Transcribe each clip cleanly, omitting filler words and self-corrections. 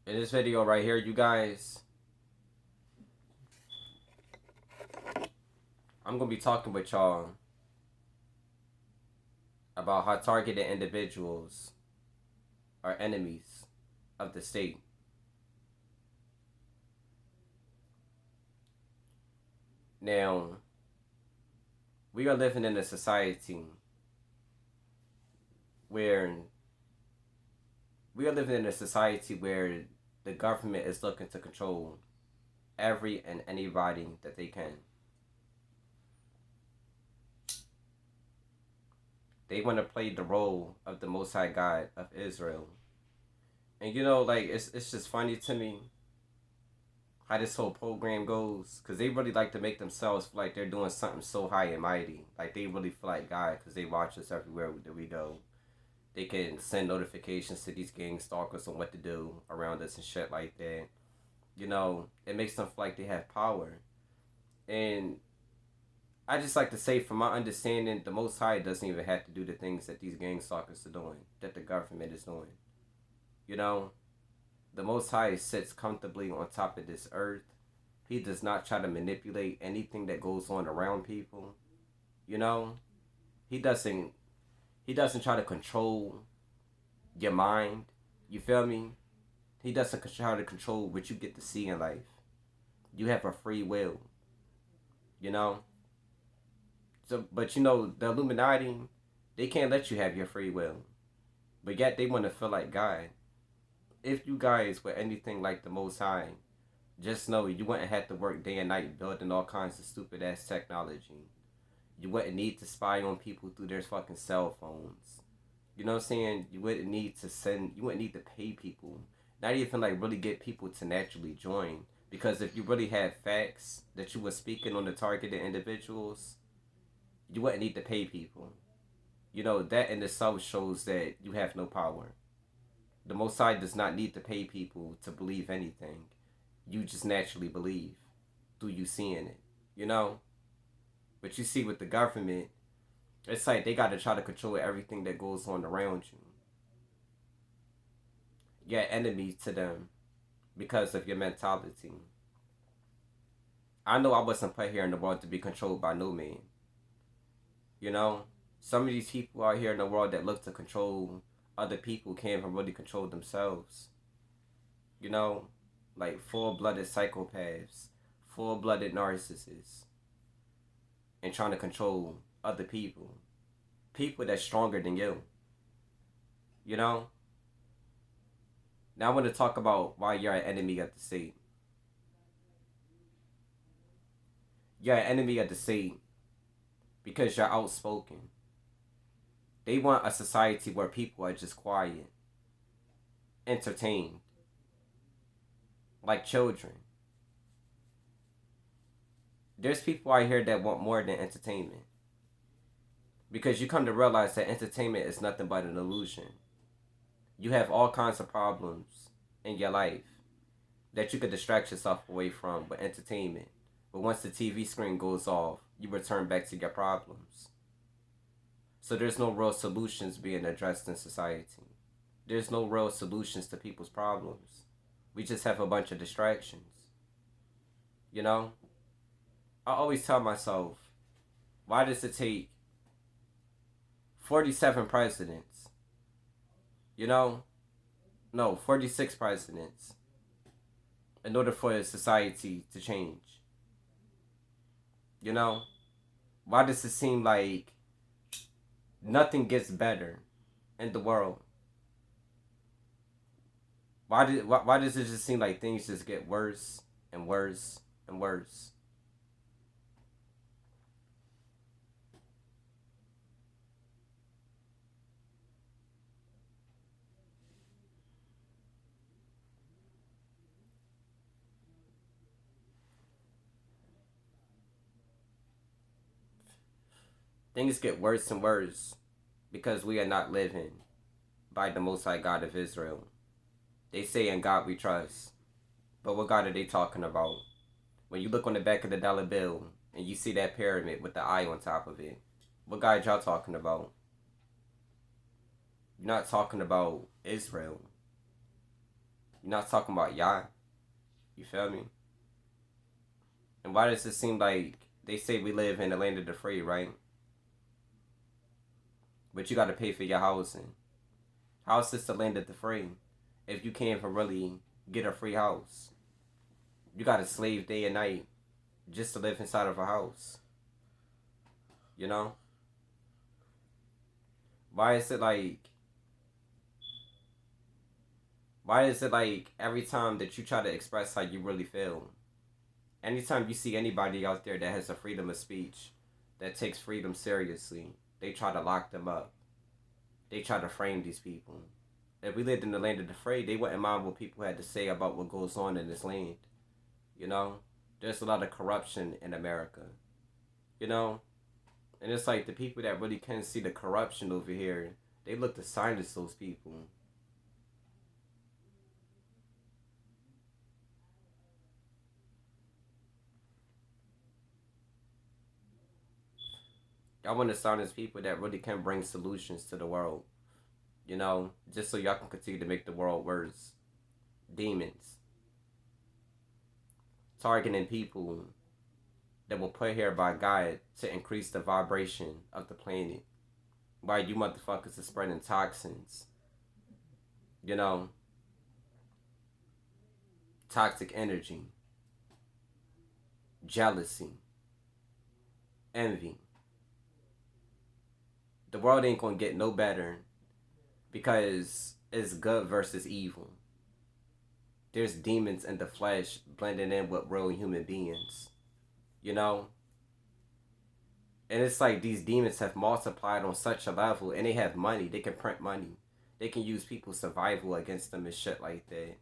In this video right here, you guys, I'm gonna be talking with y'all about how targeted individuals are enemies of the state. Now, we are living in a society where the government is looking to control every and anybody that they can. They want to play the role of the Most High God of Israel. And it's just funny to me how this whole program goes, because they really like to make themselves feel like they're doing something so high and mighty. Like they really feel like God because they watch us everywhere that we go. They can send notifications to these gang stalkers on what to do around us and shit like that. It makes them feel like they have power. And I just like to say, from my understanding, the Most High doesn't even have to do the things that these gang stalkers are doing, that the government is doing. You know, the Most High sits comfortably on top of this earth. He does not try to manipulate anything that goes on around people. You know, he doesn't he doesn't try to control your mind. You feel me? He doesn't try to control what you get to see in life. You have a free will. You know. So, but the Illuminati, they can't let you have your free will, but yet they want to feel like God. If you guys were anything like the Most High, just know you wouldn't have to work day and night building all kinds of stupid ass technology. You wouldn't need to spy on people through their fucking cell phones. You know what I'm saying? You wouldn't need to pay people. Not even like really get people to naturally join. Because if you really had facts that you were speaking on the targeted individuals, you wouldn't need to pay people. That in itself shows that you have no power. The Most High does not need to pay people to believe anything. You just naturally believe through you seeing it. You know? But you see with the government, it's like they got to try to control everything that goes on around you. You're enemy to them because of your mentality. I know I wasn't put here in the world to be controlled by no man. Some of these people out here in the world that look to control other people can't even really control themselves. You know, like full-blooded psychopaths, full-blooded narcissists, and trying to control other people. People that's stronger than you. You know? Now I want to talk about why you're an enemy of the state. You're an enemy of the state because you're outspoken. They want a society where people are just quiet, entertained, like children. There's people out here that want more than entertainment. Because you come to realize that entertainment is nothing but an illusion. You have all kinds of problems in your life that you could distract yourself away from with entertainment. But once the TV screen goes off, you return back to your problems. So there's no real solutions being addressed in society. There's no real solutions to people's problems. We just have a bunch of distractions. I always tell myself, why does it take 47 presidents? No, 46 presidents in order for a society to change. Why does it seem like nothing gets better in the world? Why does it just seem like things just get worse and worse and worse? Things get worse and worse because we are not living by the Most High God of Israel. They say in God we trust. But what God are they talking about? When you look on the back of the dollar bill and you see that pyramid with the eye on top of it, what God y'all talking about? You're not talking about Israel. You're not talking about yacht. You feel me? And why does it seem like they say we live in the land of the free, right? But you got to pay for your housing. How is this the land of the free if you can't even really get a free house? You got to slave day and night just to live inside of a house. You know? Why is it like why is it like every time that you try to express how you really feel, anytime you see anybody out there that has a freedom of speech, that takes freedom seriously, they try to lock them up. They try to frame these people. If we lived in the land of the free, they wouldn't mind what people had to say about what goes on in this land. You know? There's a lot of corruption in America. You know? And it's like the people that really can see the corruption over here, they look to silence those people. I want to silence people that really can bring solutions to the world. You know, just so y'all can continue to make the world worse. Demons. Targeting people that were put here by God to increase the vibration of the planet. While you motherfuckers are spreading toxins. You know, toxic energy, jealousy, envy. The world ain't gonna get no better because it's good versus evil. There's demons in the flesh blending in with real human beings. You know? And it's like these demons have multiplied on such a level and they have money. They can print money. They can use people's survival against them and shit like that.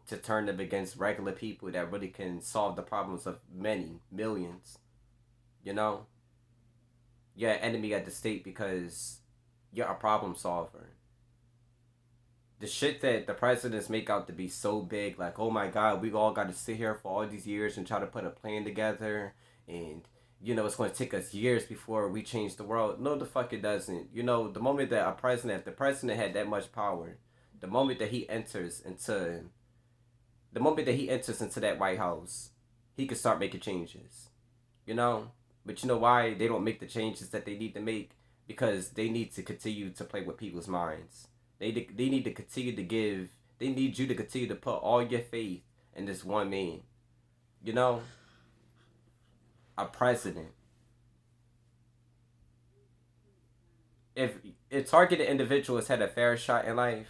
To turn them against regular people that really can solve the problems of many, millions. You know? You're an enemy of the state because you're a problem solver. The shit that the presidents make out to be so big, like, oh my god, we all got to sit here for all these years and try to put a plan together, and you know it's going to take us years before we change the world. No, the fuck it doesn't. You know, the moment that if the president had that much power, the moment that he enters into that White House, he could start making changes. You know, but you know why they don't make the changes that they need to make? Because they need to continue to play with people's minds. They need to continue to give. They need you to continue to put all your faith in this one man. You know, a president. If targeted individuals had a fair shot in life,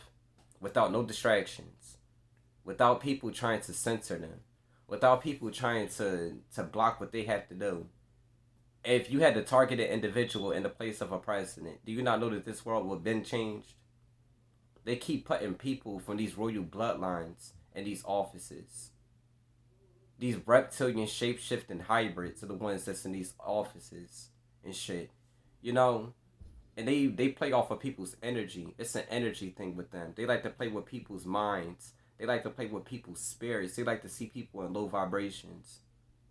without no distractions, without people trying to censor them, without people trying to block what they have to do. If you had a targeted individual in the place of a president, do you not know that this world would have been changed? They keep putting people from these royal bloodlines in these offices. These reptilian shape-shifting hybrids are the ones that's in these offices and shit. You know, and they play off of people's energy. It's an energy thing with them. They like to play with people's minds. They like to play with people's spirits. They like to see people in low vibrations.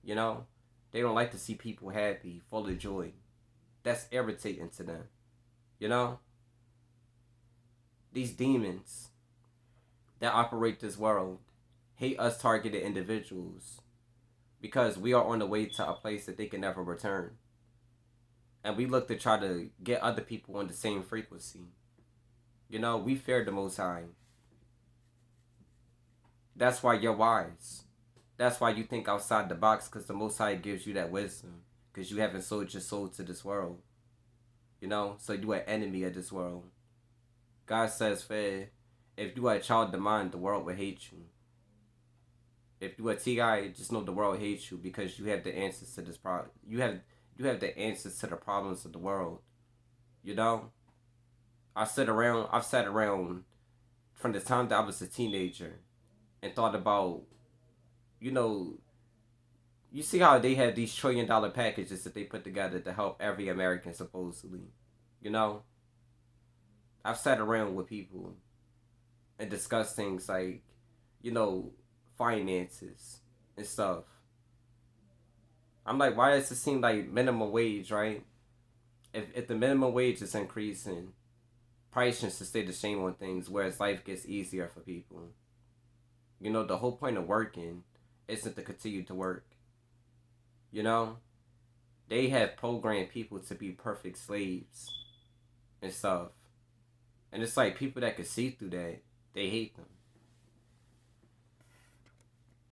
You know? They don't like to see people happy, full of joy. That's irritating to them. You know? These demons that operate this world hate us targeted individuals because we are on the way to a place that they can never return. And we look to try to get other people on the same frequency. You know, we fear the Most High. That's why you're wise. That's why you think outside the box, because the Most High gives you that wisdom. Because you haven't sold your soul to this world. You know, so you're an enemy of this world. God says, "Fair, if you are a child of mine, the world will hate you. If you are T.I., just know the world hates you because you have the answers to this problem. You have the answers to the problems of the world. You know? I've sat around from the time that I was a teenager and thought about, you know, you see how they have these $1 trillion packages that they put together to help every American, supposedly. You know? I've sat around with people and discussed things like, you know, finances and stuff. I'm like, why does it seem like minimum wage, right? If the minimum wage is increasing, price should stay the same on things, whereas life gets easier for people. You know, the whole point of working isn't to continue to work. You know, they have programmed people to be perfect slaves and stuff. And it's like people that can see through that, they hate them.